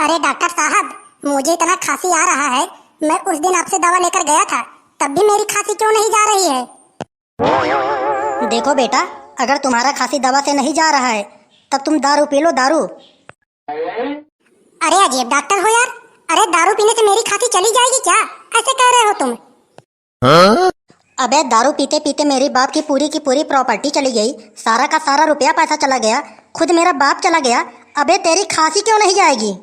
अरे डॉक्टर साहब, मुझे इतना खांसी आ रहा है। मैं उस दिन आपसे दवा लेकर गया था, तब भी मेरी खांसी क्यों नहीं जा रही है? देखो बेटा, अगर तुम्हारा खांसी दवा से नहीं जा रहा है तब तुम दारू पी लो, दारू। अरे अजीब डॉक्टर हो यार। अरे दारू पीने से मेरी खांसी चली जाएगी क्या? ऐसे कह रहे हो तुम? अबे दारू पीते पीते मेरी बाप की पूरी प्रॉपर्टी चली गई, सारा का सारा रुपया पैसा चला गया, खुद मेरा बाप चला गया। अबे तेरी खांसी क्यों नहीं जाएगी?